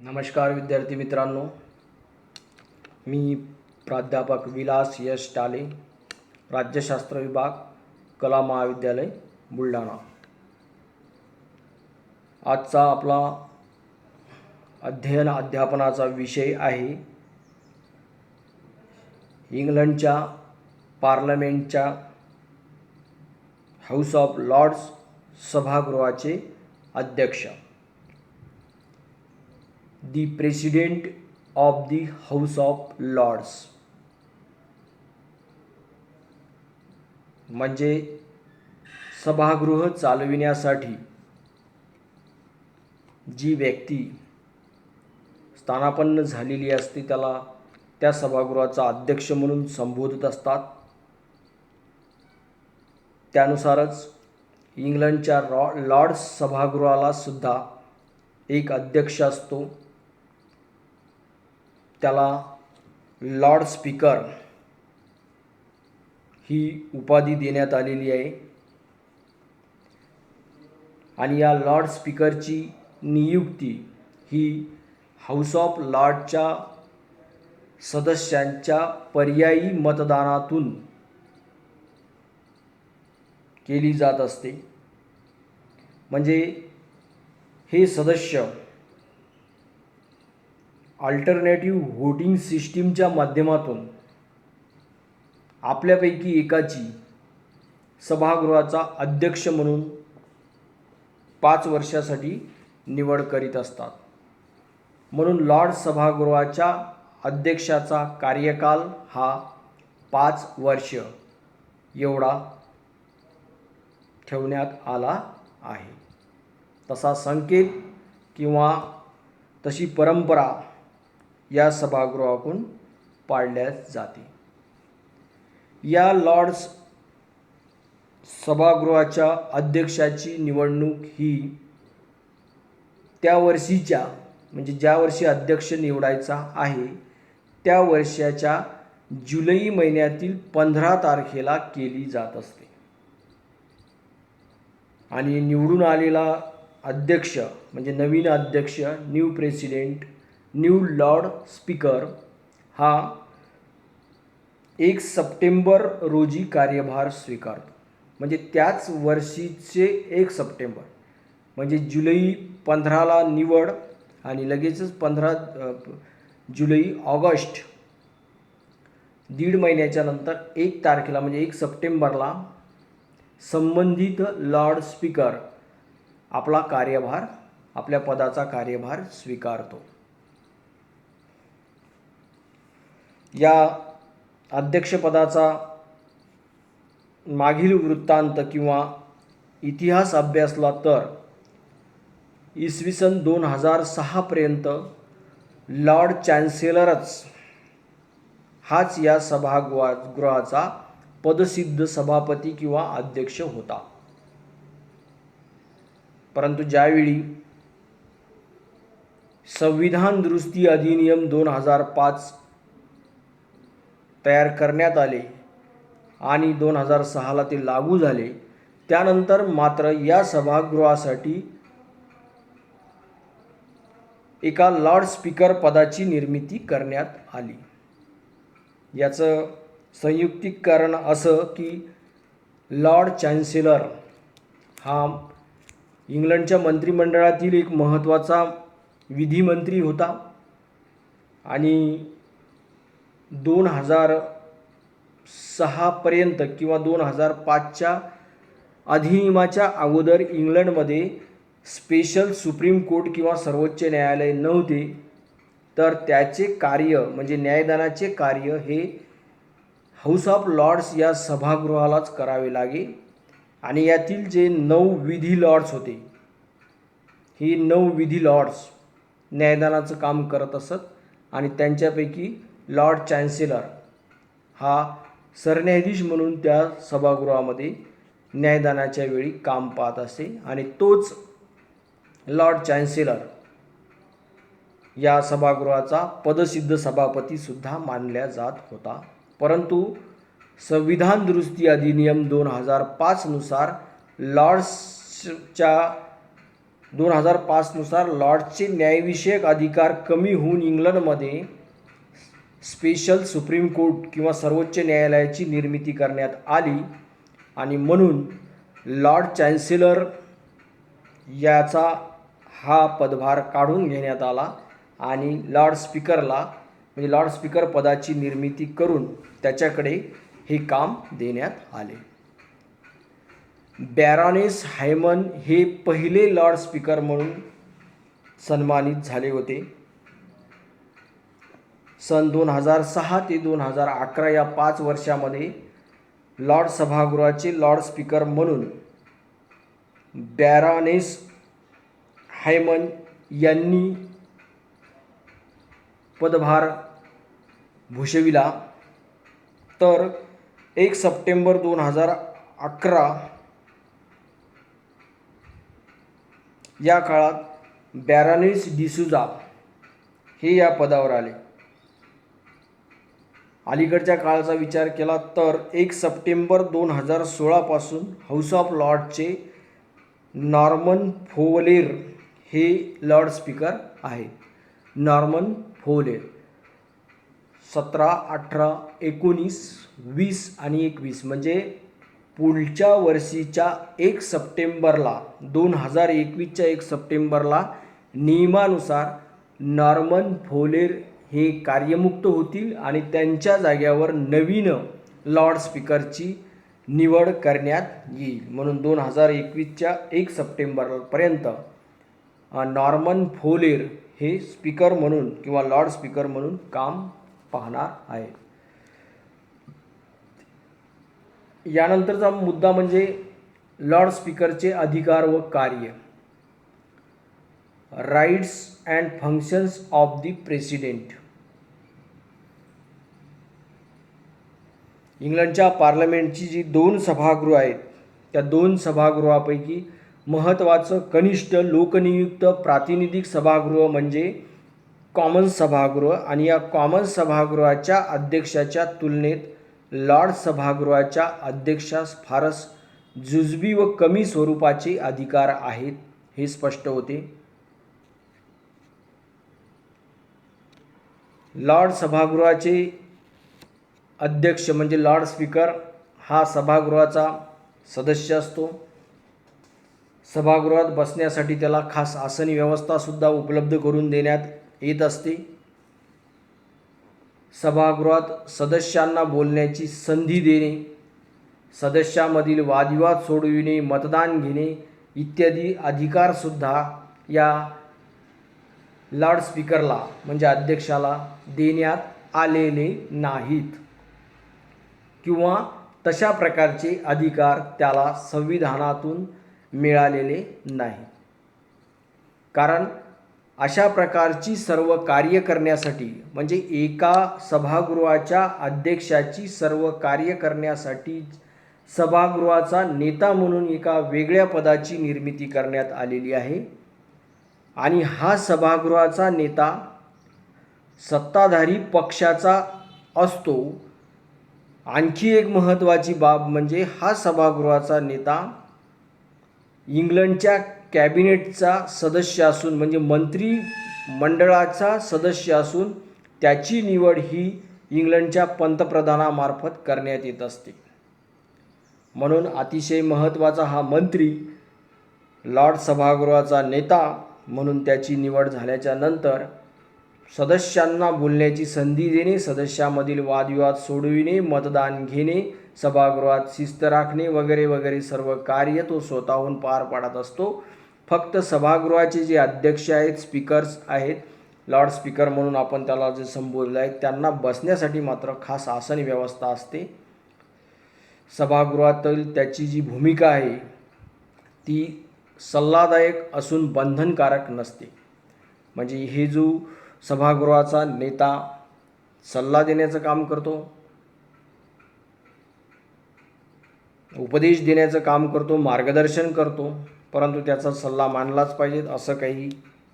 नमस्कार विद्यार्थी मित्रांनो, मी प्राध्यापक विलास यश टाले, राज्यशास्त्र विभाग, कला महाविद्यालय बुलढाणा। आजचा आपला अध्यापनाचा विषय आहे इंग्लंडच्या पार्लमेंटच्या हाऊस ऑफ लॉर्ड्स सभागृहाचे अध्यक्ष, the president of the House of Lords, म्हणजे सभागृह चालविण्यासाठी जी व्यक्ती स्थानापन्न झालेली असते त्याला त्या सभागृहाचा अध्यक्ष म्हणून संबोधत असतात। त्यानुसारच इंग्लंडच्या लॉर्ड्स सभागृहाला सुद्धा एक अध्यक्ष असतो, त्याला लॉर्ड स्पीकर ही उपाधी देण्यात आलेली आहे। आणि या लॉर्ड स्पीकरची नियुक्ती ही हाऊस ऑफ लॉर्डच्या सदस्यांच्या पर्यायी मतदानातून केली जात असते। म्हणजे हे सदस्य अल्टरनेटिव्ह व्होटिंग सिस्टीमच्या माध्यमातून आपल्यापैकी एकाची सभागृहाचा अध्यक्ष म्हणून 5 वर्षासाठी निवड करीत असतात। म्हणून लॉर्ड सभागृहाच्या अध्यक्षाचा कार्यकाल हा 5 वर्ष एवढा ठेवण्यात आला आहे। तसा संकेत किंवा तशी परंपरा या सभागृहाकडून पाळल्या जाते। या लॉर्ड्स सभागृहाच्या अध्यक्षाची निवडणूक ही त्या वर्षीच्या म्हणजे ज्या वर्षी अध्यक्ष निवडायचा आहे त्या वर्षाच्या जुलै महिन्यातील 15 तारखेला केली जात असते। आणि निवडून आलेला अध्यक्ष म्हणजे नवीन अध्यक्ष, new president, new Lord speaker हा 1 सप्टेंबर रोजी कार्यभार स्वीकारतो। म्हणजे त्याच वर्षीचे 1 सप्टेंबर म्हणजे जुलै 15ला निवड आणि लगेचच 15 जुलै ऑगस्ट, दीड महिन्याच्या नंतर 1 तारखेला म्हणजे 1 सप्टेंबरला संबंधित लॉर्ड स्पीकर आपला कार्यभार, आपल्या पदाचा कार्यभार स्वीकारतो। या अध्यक्षपदाचा मागील वृत्तांत किंवा इतिहास अभ्यासला तर इसवी सन 2006 पर्यंत लॉर्ड चान्सेलरच हाच या सभागृहाचा पदसिद्ध सभापती किंवा अध्यक्ष होता। परंतु ज्यावेळी संविधान दुरुस्ती अधिनियम 2005 तयार करण्यात आले आणि 2006ला ते लागू झाले, त्यानंतर मात्र या सभागृहासाठी एका लॉर्ड स्पीकर पदाची निर्मिती करण्यात आली। याचं संयुक्तिकरण असं की लॉर्ड चान्सेलर हा इंग्लंडच्या मंत्रिमंडळातील एक महत्त्वाचा विधिमंत्री होता आणि 2006 पर्यंत किंवा 2005च्या अधिनियमाच्या अगोदर इंग्लंडमध्ये स्पेशल सुप्रीम कोर्ट किंवा सर्वोच्च न्यायालय नव्हते, तर त्याचे कार्य म्हणजे न्यायदानाचे कार्य हे हाऊस ऑफ लॉर्ड्स या सभागृहालाच करावे लागे। आणि यातील जे 9 विधी लॉर्ड्स होते, ही 9 विधी लॉर्ड्स न्यायदानाचं काम करत असत आणि त्यांच्यापैकी लॉर्ड चान्सेलर हा सरन्यायाधीश म्हणून त्या सभागृहामध्ये न्यायदानाच्या वेळी काम पाहत असे आणि तोच लॉर्ड चान्सेलर या सभागृहाचा पदसिद्ध सभापती सुद्धा मानला जात होता। परंतु संविधान दुरुस्ती अधिनियम 2005 नुसार लॉर्ड्सच्या 2005 नुसार लॉर्ड्सचे न्यायविषयक अधिकार कमी होऊन इंग्लंडमध्ये स्पेशल सुप्रीम कोर्ट किंवा सर्वोच्च न्यायालयाची निर्मिती करण्यात आली आणि म्हणून लॉर्ड चान्सेलर याचा हा पदभार काढून घेण्यात आला आणि लॉर्ड स्पीकर पदाची निर्मिती करून त्याच्याकडे हे काम देण्यात आले. बॅरोनेस हायमन हे पहिले लॉर्ड स्पीकर म्हणून सन्मानित झाले होते. सन 2006 ते 2011 या 5 वर्षामध्ये लॉर्ड सभागृहाचे लॉर्ड स्पीकर म्हणून बॅरोनेस हायमन यांनी पदभार भूषविला. तर 1 सप्टेंबर 2011 या काळात बॅरोनेस डिसूजा हे या पदावर आले. अलीकडच्या काळाचा विचार केला तर 1 सप्टेंबर 2016 पासून हाऊस ऑफ लॉर्डचे नॉर्मन फोलेर हे लॉर्ड स्पीकर आहेत. नॉर्मन फोलेर 17, 18, 19, 20 आणि 21 म्हणजे पुढच्या वर्षीच्या 1 सप्टेंबरला 2021च्या 1 सप्टेंबरला नियमानुसार नॉर्मन फोलेर हे कार्यमुक्त होतील आणि त्यांच्या जाग्यावर नवीन लॉर्ड स्पीकरची निवड करण्यात येईल. म्हणून 2021च्या 1 सप्टेंबरपर्यंत नॉर्मन फोलेर हे स्पीकर म्हणून किंवा लॉर्ड स्पीकर म्हणून काम पाहणार आहे. यानंतरचा मुद्दा म्हणजे लॉर्ड स्पीकरचे अधिकार व कार्य. Rights and functions of the president. इंग्लंडच्या पार्लमेंटची जी 2 सभागृह आहेत त्या 2 सभागृहापैकी महत्त्वाचं कनिष्ठ लोकनियुक्त प्रातिनिधिक सभागृह म्हणजे कॉमन्स सभागृह आणि या कॉमन्स सभागृहाच्या अध्यक्षाच्या तुलनेत लॉर्ड सभागृहाच्या अध्यक्षास फारच जुजबी व कमी स्वरूपाचे अधिकार आहेत हे स्पष्ट होते. लॉर्ड सभागृहाचे अध्यक्ष म्हणजे लॉर्ड स्पीकर हा सभागृहाचा सदस्य असतो. सभागृहात बसण्यासाठी त्याला खास आसन व्यवस्थासुद्धा उपलब्ध करून देण्यात येत असते. सभागृहात सदस्यांना बोलण्याची संधी देणे, सदस्यामधील वादविवाद सोडविणे, मतदान घेणे इत्यादी अधिकारसुद्धा या लॉर्ड स्पीकरला म्हणजे अध्यक्षाला देण्यात आलेले नाहीत किंवा तशा प्रकारचे अधिकार त्याला संविधानातून मिळालेले नाही. कारण अशा प्रकारची सर्व कार्य करण्यासाठी म्हणजे एका सभागृहाच्या अध्यक्षाची सर्व कार्य करण्यासाठी सभागृहाचा नेता म्हणून एका वेगळ्या पदाची निर्मिती करण्यात आलेली आहे आणि हा सभागृहाचा नेता सत्ताधारी पक्षाचा असतो. आणखी एक महत्त्वाची बाब म्हणजे हा सभागृहाचा नेता इंग्लंडच्या कॅबिनेटचा सदस्य असून म्हणजे मंत्री मंडळाचा सदस्य असून त्याची निवड ही इंग्लंडच्या पंतप्रधानामार्फत करण्यात येत असते. म्हणून अतिशय महत्त्वाचा हा मंत्री लॉर्ड सभागृहाचा नेता म्हणून त्याची निवड झाल्याच्या नंतर सदस्यांना बोलण्याची संधी देणे, सदस्यामधील वादविवाद सोडविणे, मतदान घेणे, सभागृहात शिस्त राखणे वगैरे वगैरे सर्व कार्य तो स्वतःहून पार पाडत असतो. फक्त सभागृहाचे जे अध्यक्ष आहेत, स्पीकर्स आहेत, लॉर्ड स्पीकर म्हणून आपण त्याला जे संबोधलं आहे त्यांना बसण्यासाठी मात्र खास आसन व्यवस्था असते. सभागृहातील त्याची जी भूमिका आहे ती सल्लादायक असून बंधनकारक नसते. म्हणजे हे जो सभागृहाचा नेता सल्ला देण्याचं काम करतो, उपदेश देण्याचं काम करतो, मार्गदर्शन करतो, परंतु त्याचा सल्ला मानलाच पाहिजे असं काही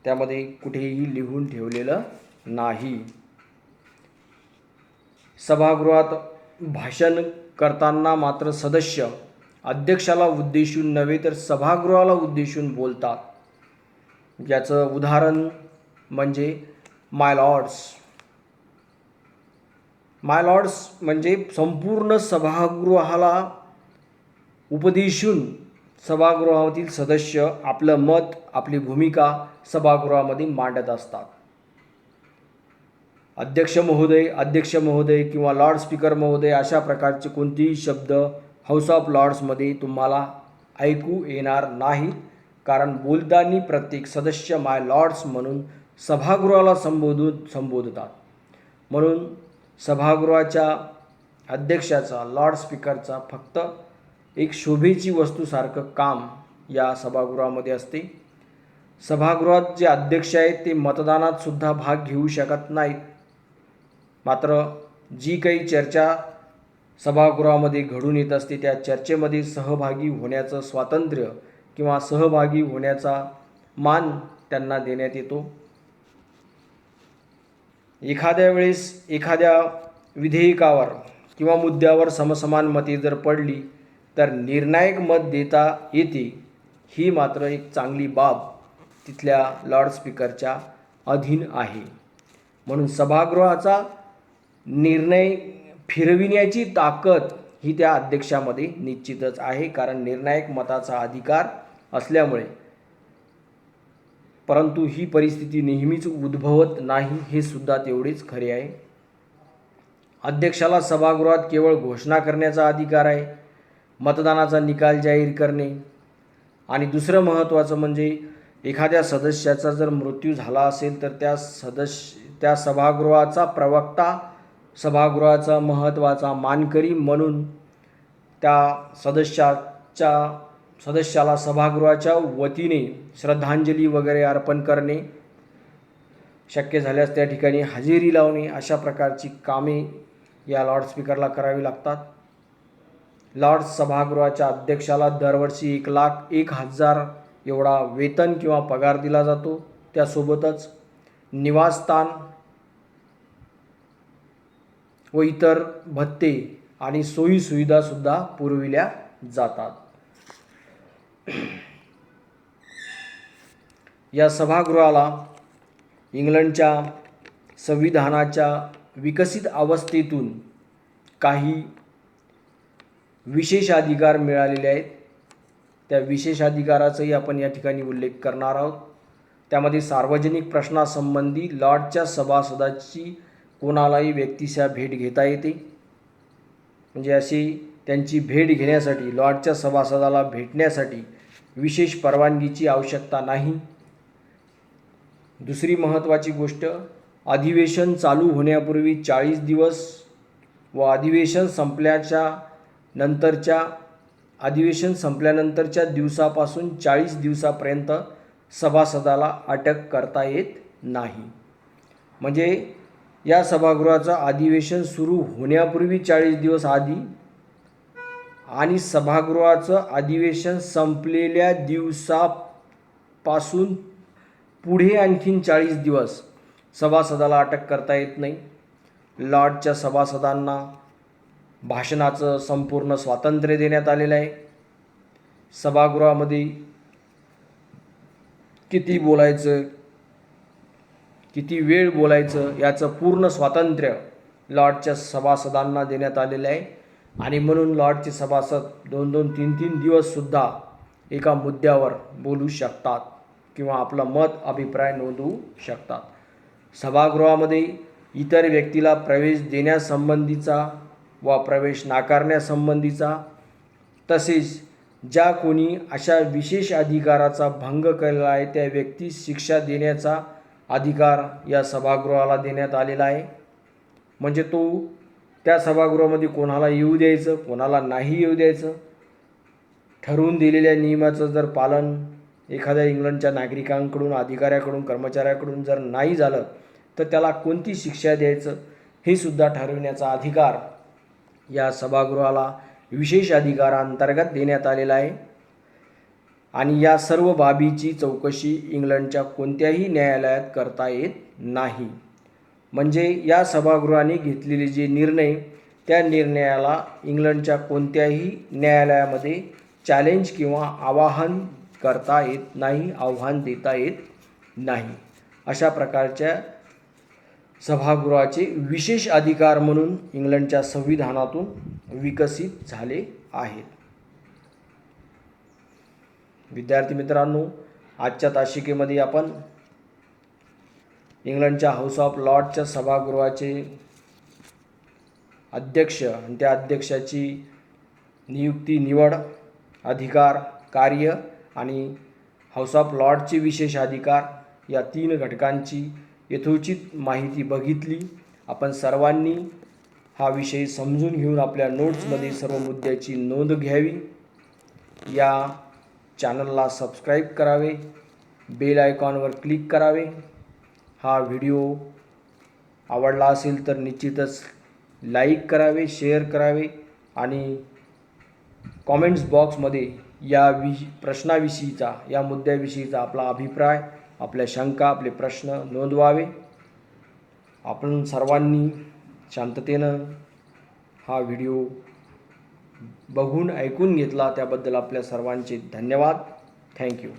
त्यामध्ये कुठेही लिहून ठेवलेलं नाही. सभागृहात भाषण करताना मात्र सदस्य अध्यक्षाला उद्देशून नव्हे तर सभागृहाला उद्देशून बोलतात. याचं उदाहरण म्हणजे माय लॉर्ड्स. माय लॉर्ड्स म्हणजे संपूर्ण सभागृहाला उपदेशून सभागृहातील सदस्य आपलं मत, आपली भूमिका सभागृहामध्ये मांडत असतात. अध्यक्ष महोदय किंवा लॉर्ड स्पीकर महोदय अशा प्रकारचे कोणतेही शब्द हाऊस ऑफ लॉर्ड्समध्ये तुम्हाला ऐकू येणार नाहीत, कारण बोलताना प्रत्येक सदस्य माय लॉर्ड्स म्हणून सभागृहाला संबोधतात. म्हणून सभागृहाच्या अध्यक्षाचा, लॉर्ड स्पीकरचा फक्त एक शोभेची वस्तूसारखं काम या सभागृहामध्ये असते. सभागृहात जे अध्यक्ष आहेत ते मतदानात सुद्धा भाग घेऊ शकत नाहीत. मात्र जी काही चर्चा सभागृहामध्ये घडून येत असते त्या चर्चेमध्ये सहभागी होण्याचं स्वातंत्र्य किंवा सहभागी होण्याचा मान त्यांना देण्यात येतो. एखाद्या वेळेस एखाद्या विधेयकावर किंवा मुद्द्यावर समसमान मते जर पडली तर निर्णायक मत देता येते. ही मात्र एक चांगली बाब तिथल्या लॉर्ड स्पीकरच्या अधीन आहे. म्हणून सभागृहाचा निर्णय फिरविण्याची ताकद ही त्या अध्यक्षामध्ये निश्चितच आहे, कारण निर्णायक मताचा अधिकार असल्यामुळे. परंतु ही परिस्थिती नेहमीच उद्भवत नाही, हे सुद्धा तेवढेच खरे आहे. अध्यक्षाला सभागृहात केवळ घोषणा करण्याचा अधिकार आहे, मतदानाचा निकाल जाहीर करणे, आणि दुसरं महत्त्वाचं म्हणजे एखाद्या सदस्याचा जर मृत्यू झाला असेल तर त्या सभागृहाचा प्रवक्ता, सभागृहाचा महत्त्वाचा मानकरी म्हणून त्या सदस्याला सभागृहाच्या वतीने श्रद्धांजली वगैरे अर्पण करणे, शक्य झाल्यास त्या ठिकाणी हजेरी लावणे, अशा प्रकारची कामे या लॉर्ड स्पीकरला करावी लागतात. लॉर्ड सभागृहाच्या अध्यक्षाला दरवर्षी 1,01,000 एवढा वेतन किंवा पगार दिला जातो. त्यासोबतच निवासस्थान व इतर भत्ते आणि सोयीसुविधासुद्धा पुरविल्या जातात. या सभागृहाला इंग्लंडच्या संविधानाच्या विकसित अवस्थेतून काही विशेष अधिकार मिळालेले आहेत. त्या विशेष अधिकाराचाही आपण या ठिकाणी उल्लेख करणार आहोत. त्यामध्ये सार्वजनिक प्रश्नासंबंधी लॉर्डच्या सभासदाची कोणालाही व्यक्तिशः भेट घेता येते. म्हणजे अशी त्यांची भेट घेण्यासाठी, लॉर्डच्या सभासदाला भेटण्यासाठी विशेष परवानगीची आवश्यकता नाही. दुसरी महत्त्वाची गोष्ट, अधिवेशन चालू होण्यापूर्वी 40 दिवस व अधिवेशन संपल्यानंतरच्या दिवसापासून 40 दिवसापर्यंत सभासदाला अटक करता येत नाही. म्हणजे या सभागृहाचं अधिवेशन सुरू होण्यापूर्वी 40 दिवस आधी आणि सभागृहाचं अधिवेशन संपलेल्या दिवसापासून पुढे आणखीन 40 दिवस सभासदाला अटक करता येत नाही. लॉर्डच्या सभासदांना भाषणाचं संपूर्ण स्वातंत्र्य देण्यात आलेलं आहे. सभागृहामध्ये किती बोलायचं, किती वेळ बोलायचं याचं पूर्ण स्वातंत्र्य लॉर्डच्या सभासदांना देण्यात आलेलं आहे. आणि म्हणून लॉर्डचे सभासद 2-2, 3-3 दिवससुद्धा एका मुद्द्यावर बोलू शकतात किंवा आपलं मत, अभिप्राय नोंदवू शकतात. सभागृहामध्ये इतर व्यक्तीला प्रवेश देण्यासंबंधीचा व प्रवेश नाकारण्यासंबंधीचा, तसेच ज्या कोणी अशा विशेष अधिकाराचा भंग केला आहे त्या व्यक्तीस शिक्षा देण्याचा अधिकार या सभागृहाला देण्यात आलेला आहे. म्हणजे तो त्या सभागृहामध्ये कोणाला येऊ द्यायचं, कोणाला नाही येऊ द्यायचं, ठरवून दिलेल्या नियमाचं जर पालन एखाद्या इंग्लंडच्या नागरिकांकडून, अधिकाऱ्याकडून, कर्मचाऱ्याकडून जर नाही झालं तर त्याला कोणती शिक्षा द्यायचं हे सुद्धा ठरविण्याचा अधिकार या सभागृहाला विशेष अधिकारांतर्गत देण्यात आलेला आहे. आणि या सर्व बाबीची चौकशी इंग्लंडच्या कोणत्याही न्यायालयात करता येत नाही. म्हणजे या सभागृहाने घेतलेले जे निर्णय, त्या निर्णयाला इंग्लंडच्या कोणत्याही न्यायालयामध्ये चॅलेंज किंवा आवाहन करता येत नाही, आव्हान देता येत नाही. अशा प्रकारच्या सभागृहाचे विशेष अधिकार म्हणून इंग्लंडच्या संविधानातून विकसित झाले आहेत. विद्यार्थी मित्रांनो, आजच्या तासिकेमध्ये आपण इंग्लंडच्या हाऊस ऑफ लॉर्ड्सच्या सभागृहाचे अध्यक्ष आणि त्या अध्यक्षाची नियुक्ती, निवड, अधिकार, कार्य आणि हाऊस ऑफ लॉर्ड्सचे विशेष अधिकार या 3 घटकांची यथोचित माहिती बघितली. आपण सर्वांनी हा विषय समजून घेऊन आपल्या नोट्समध्ये सर्व मुद्द्याची नोंद घ्यावी. या चॅनलला सबस्क्राईब करावे, बेल आयकॉनवर क्लिक करावे. हा व्हिडिओ आवडला असेल तर निश्चितच लाईक करावे, शेअर करावे आणि कॉमेंट्स बॉक्समध्ये या प्रश्नाविषयीचा, या मुद्द्याविषयीचा आपला अभिप्राय, आपल्या शंका, आपले प्रश्न नोंदवावे. आपण सर्वांनी शांततेनं हा व्हिडिओ बघून ऐकून घेतला त्याबद्दल आपल्या सर्वांचे धन्यवाद. थँक्यू.